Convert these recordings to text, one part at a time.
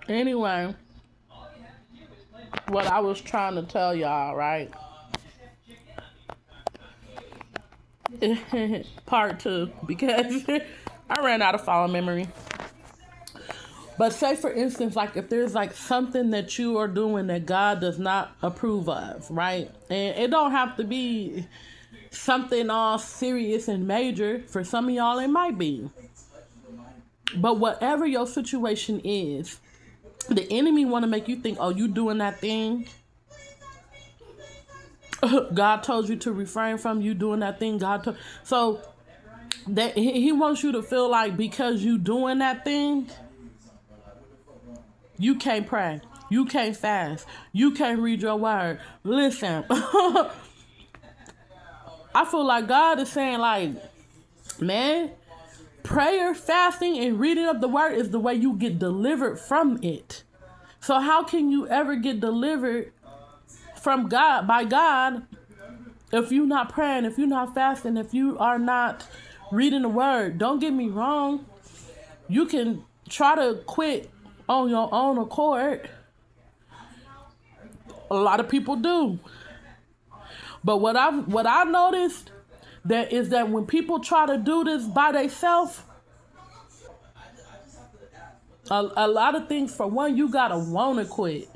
Anyway, what I was trying to tell y'all, right? Part two, because I ran out of follow memory. But say for instance, like if there's like something that you are doing that God does not approve of, right? And it don't have to be something all serious and major. For some of y'all, it might be. But whatever your situation is, the enemy want to make you think, oh, you doing that thing. God told you to refrain from you doing that thing. So that he wants you to feel like because you doing that thing, you can't pray. You can't fast. You can't read your word. Listen, I feel like God is saying, like, man, prayer, fasting, and reading of the word is the way you get delivered from it. So how can you ever get delivered from God, by God, if you're not praying, if you're not fasting, if you are not reading the word? Don't get me wrong. You can try to quit on your own accord. A lot of people do. But what I noticed that is that when people try to do this by themselves, a lot of things, for one, you gotta wanna quit.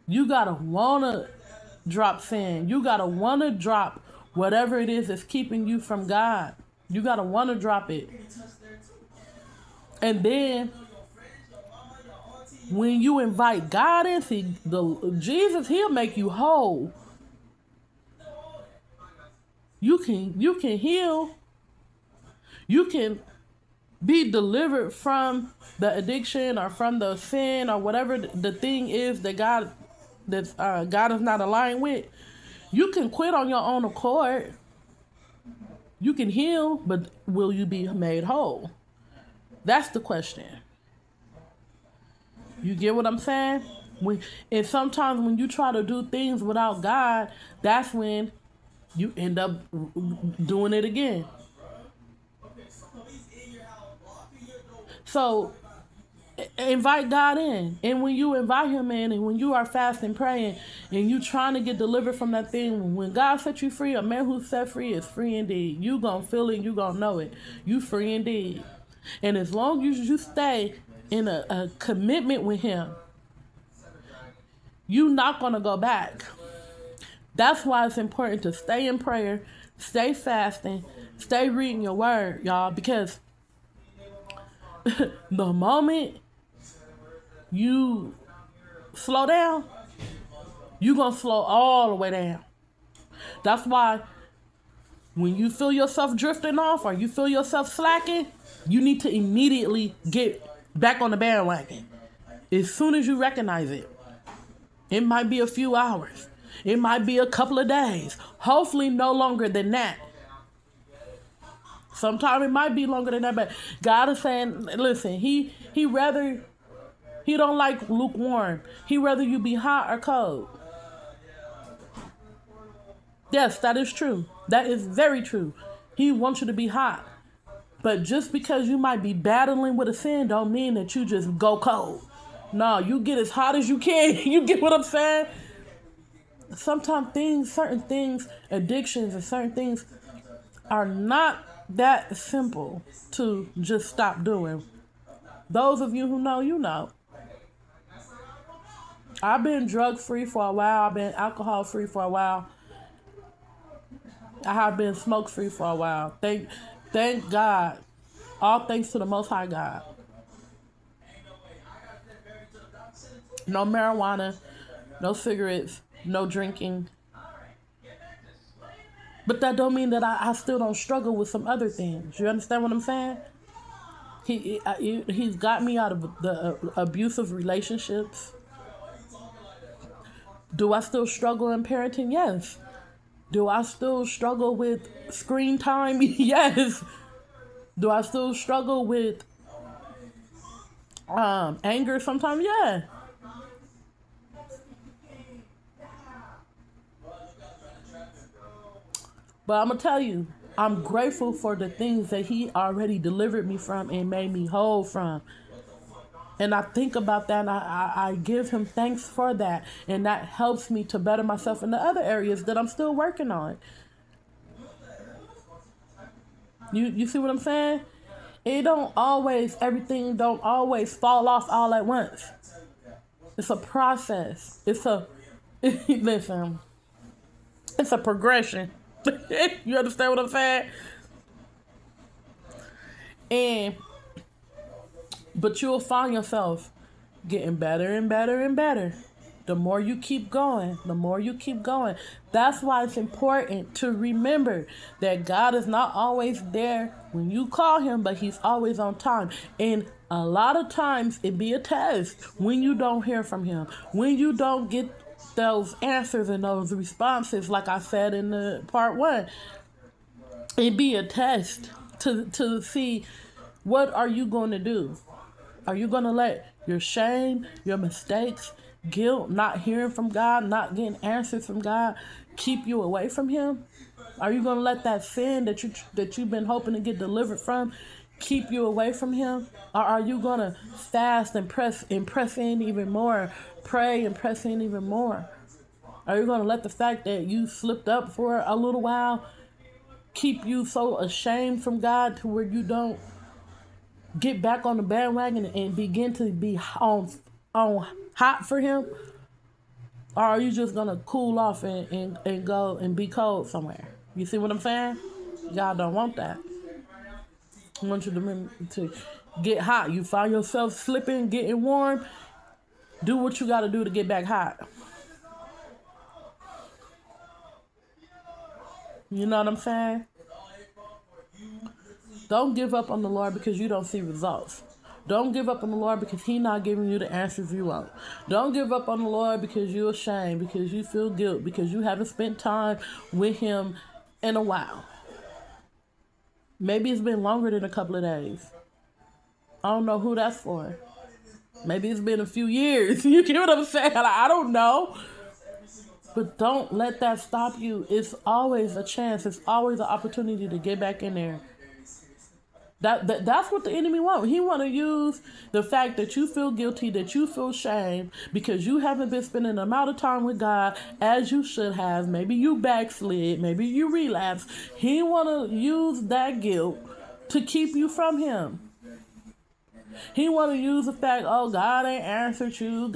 You gotta wanna drop sin. You gotta wanna drop whatever it is that's keeping you from God. You gotta wanna drop it. And then when you invite God in, see, Jesus, he'll make you whole. You can heal. You can be delivered from the addiction or from the sin or whatever the thing is that God is not aligned with. You can quit on your own accord. You can heal, but will you be made whole? That's the question. You get what I'm saying? And sometimes when you try to do things without God, that's when you end up doing it again. So invite God in. And when you invite him in, and when you are fasting, praying, and you trying to get delivered from that thing, when God set you free, a man who's set free is free indeed. You gonna feel it, you gonna know it. You free indeed. And as long as you stay in a commitment with him, you not gonna go back. That's why it's important to stay in prayer, stay fasting, stay reading your word, y'all, because the moment you slow down, you gonna slow all the way down. That's why when you feel yourself drifting off or you feel yourself slacking, you need to immediately get back on the bandwagon. As soon as you recognize it. It might be a few hours. It might be a couple of days. Hopefully no longer than that. Sometimes it might be longer than that, but God is saying, listen, he don't like lukewarm. He rather you be hot or cold. Yes, that is true. That is very true. He wants you to be hot. But just because you might be battling with a sin don't mean that you just go cold. No, you get as hot as you can. You get what I'm saying? Sometimes certain things, addictions and certain things are not that simple to just stop doing. Those of you who know, you know. I've been drug free for a while. I've been alcohol free for a while. I have been smoke free for a while. Thank God. All thanks to the Most High God. No marijuana, no cigarettes, no drinking. But that don't mean that I still don't struggle with some other things. You understand what I'm saying? He's got me out of the abusive relationships. Do I still struggle in parenting? Yes. Do I still struggle with screen time? Yes. Do I still struggle with anger sometimes? Yeah. But I'm going to tell you, I'm grateful for the things that he already delivered me from and made me whole from. And I think about that, and I give him thanks for that. And that helps me to better myself in the other areas that I'm still working on. You see what I'm saying? Everything don't always fall off all at once. It's a process. Listen, it's a progression. You understand what I'm saying? But you'll find yourself getting better and better and better. The more you keep going, That's why it's important to remember that God is not always there when you call him, but he's always on time. And a lot of times it be a test when you don't hear from him, when you don't get those answers and those responses, like I said in the part 1. It be a test to see, what are you going to do? Are you going to let your shame, your mistakes, guilt, not hearing from God, not getting answers from God, keep you away from him? Are you going to let that sin that you've been hoping to get delivered from keep you away from him? Or are you going to fast and press in even more, pray and press in even more? Are you going to let the fact that you slipped up for a little while keep you so ashamed from God to where you don't get back on the bandwagon and begin to be on hot for him? Or are you just gonna cool off and go and be cold somewhere? You see what I'm saying? God don't want that. I want you to get hot. You find yourself slipping, getting warm, do what you gotta do to get back hot. You know what I'm saying? Don't give up on the Lord because you don't see results. Don't give up on the Lord because he's not giving you the answers you want. Don't give up on the Lord because you're ashamed, because you feel guilt, because you haven't spent time with him in a while. Maybe it's been longer than a couple of days. I don't know who that's for. Maybe it's been a few years. You get what I'm saying? I don't know. But don't let that stop you. It's always a chance. It's always an opportunity to get back in there. That's what the enemy wants. He want to use the fact that you feel guilty, that you feel shame because you haven't been spending the amount of time with God as you should have. Maybe you backslid. Maybe you relapsed. He want to use that guilt to keep you from him. He want to use the fact, oh, God ain't answered you.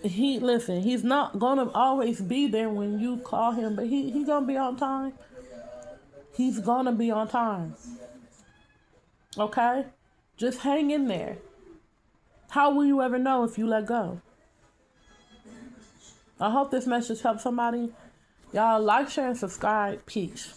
He's not going to always be there when you call him, but he's going to be on time. He's going to be on time. Okay? Just hang in there. How will you ever know if you let go? I hope this message helps somebody. Y'all like, share, and subscribe. Peace.